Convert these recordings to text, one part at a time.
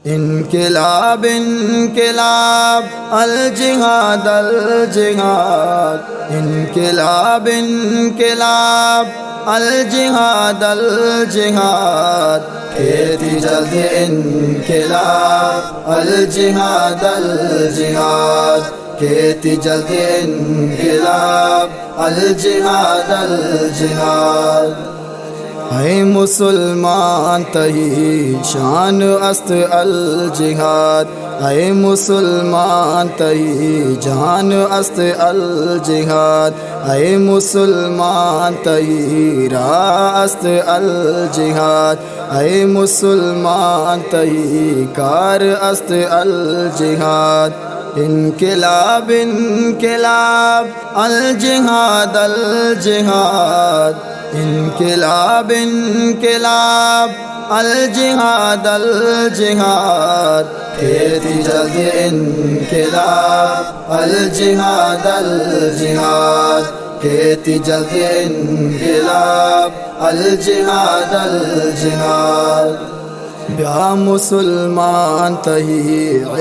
इनकिलाब इनकिलाब अल जिहाद अल जिहाद। इनकिलाब इनकिलाब अल जिहाद अल जिहाद। खेती जल्द इनकिलाब अल जिहाद अल जिहाद। खेती जल्द इनकिलाब अल जिहाद अल जिहाद। ऐ मुसलमान तही शान अस्त अल जिहाद। ऐ मुसलमान तही जान अस्त अल जिहाद। ऐ मुसलमान तही राह अस्त अल जिहाद। ऐ मुसलमान तही कार अस्त अल जिहाद। इनकिलाब इनकिलाब अल जिहाद अल जिहाद। इनकिलाब इनकिलाब अल जिहाद अल जिहाद। खेती जल्द इनकिलाब अल जिहाद अल जिहाद। खेती जल्द इनकिलाब अल जिहाद अल जिहाद। ब्या मुसलमान तही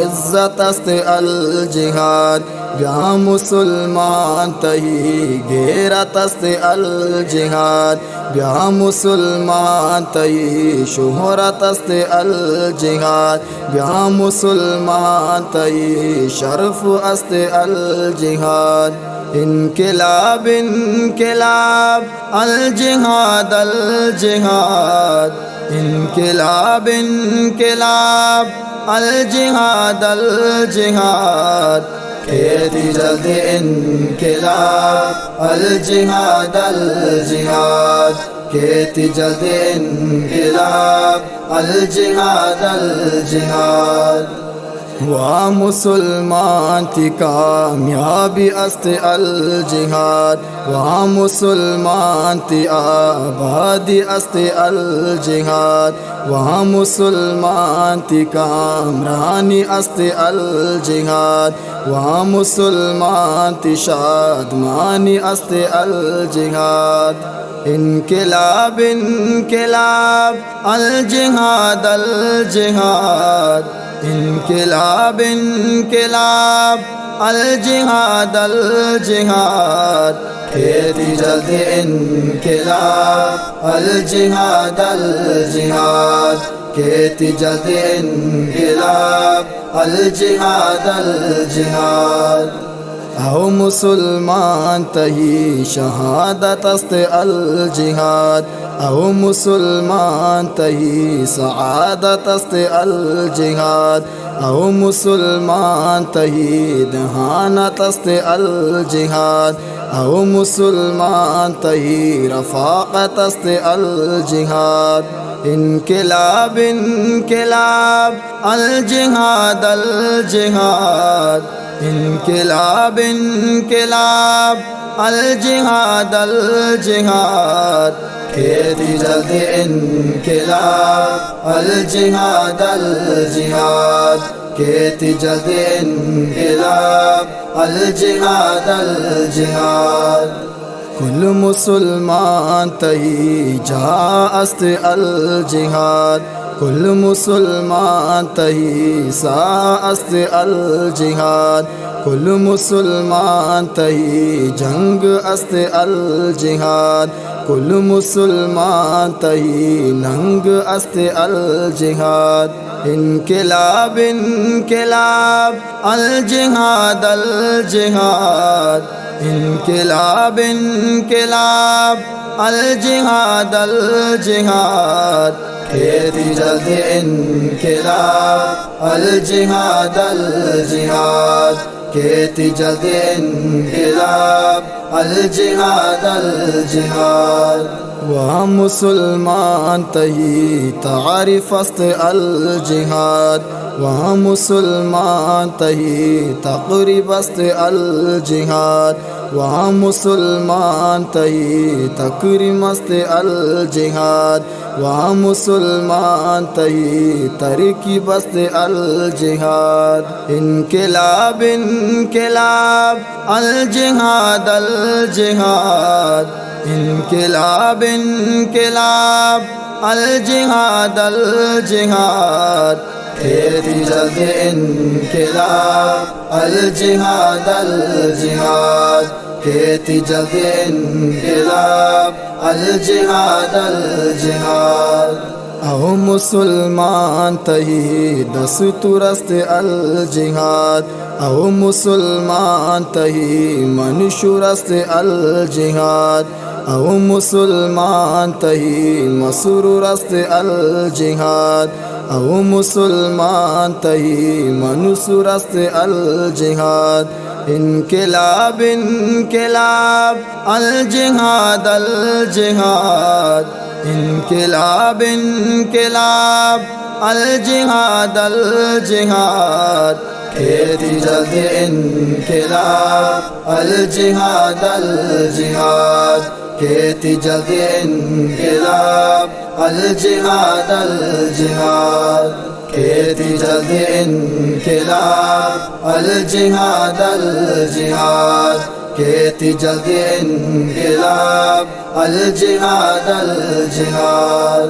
इज्जत अस्त अल जिहाद। ब्या मुसलमान तही गैरत अस्त अल जिहाद। ब्या मुसलमान तही शोहरत अस्त अल जिहाद। ब्या मुसलमान तही शर्फ अस्त अल जिहाद। इनकिलाब इनकिलाब अल जिहाद अल जिहाद। इनकिलाब इनकिलाब अल जिहाद अल जिहाद। खेती जल्द इनकिलाब अल जिहाद अल जिहाद। खेती जल्द इनकिलाब अल जिहाद अल जिहाद। वा मुसलमान ती कामयाबी अस्त अल जिहाद। वा मुसलमान ती आबादी अस्त अल जिहाद। वा मुसलमान ती कामरानी अस्त अल जिहाद। वा मुसलमान ती शादमानी अस्त अल जिहाद। इनकिलाब इनकिलाब अल जिहाद अल जिहाद। इनकिलाब इनकिलाब अल जिहाद अल जिहाद। खेती जल्द इनकिलाब अल जिहाद अल जिहाद। खेती जल्द इनकिलाब अल जिहाद अल जिहाद। आओ मुसलमान तही शहादत अस्त अल जिहाद। आओ मुसलमान तही सआदत अस्त अल जिहाद। आओ मुसलमान तही दहानत अस्त अल जिहाद। आओ मुसलमान तही रफ़ाक़त अस्त अल जिहाद। इनकिलाब इनकिलाब अल जिहाद अल जिहाद। इनकिलाब इनकिलाब अल जिहाद अल जिहाद। खेती जल्द इनकिलाब अल जिहाद अल जिहाद। खेती जल्द इनकिलाब अल जिहाद अल जिहाद। कुल मुसलमान तही जा अस्त अल जिहाद। कुल मुसलमान तही सा अस्त अल जिहाद। कुल मुसलमान तही जंग अस्त अल जिहाद। कुल मुसलमान तही नंग अस्त अल जिहाद। इनकिलाब इनकिलाब अल जिहाद अल जिहाद। इनकिलाब इनकिलाब अल जिहाद अल जिहाद। खेती जल्द इनकिलाब अल जिहाद अल जिहाद। खेती जल्द इनकिलाब अल जिहाद अल जिहाद। वा मुसलमान तही तारिफ अस्त अल जिहाद। वा मुसलमान तही तक़रीब अस्त अल जिहाद। वा मुसलमान तही तकरीम अस्त अल जिहाद। वा मुसलमान तही तरकीब अस्त अल जिहाद। इनकिलाब इनकिलाब अल जिहाद अल जिहाद। इनकिलाब इनकिलाब अल जिहाद खेती जल्द इनकिलाब अल जिहाद अल जिहाद खेती जल्द इनकिलाब अल जिहाद अल जिहाद आओ मुसलमान तही दस्तूरस्त अल जिहाद आओ मुसलमान तही मनशूरस्त अल जिहाद आओ मुसलमान तही मसरूरस्त अल जिहाद आओ मुसलमान तही मनसूरस्त अल जिहाद इनकिलाब इनकिलाब अल जिहाद अल जिहाद इनकिलाब इनकिलाब अल जिहाद अल जिहाद खेती जल्द इनकिलाब अल जिहाद अल जिहाद खेती जल्द इनकिलाब अल जिहाद अल जिहाद खेती जल्द इनकिलाब अल जिहाद अल जिहाद खेती जल्द इनकिलाब अल जिहाद अल जिहाद।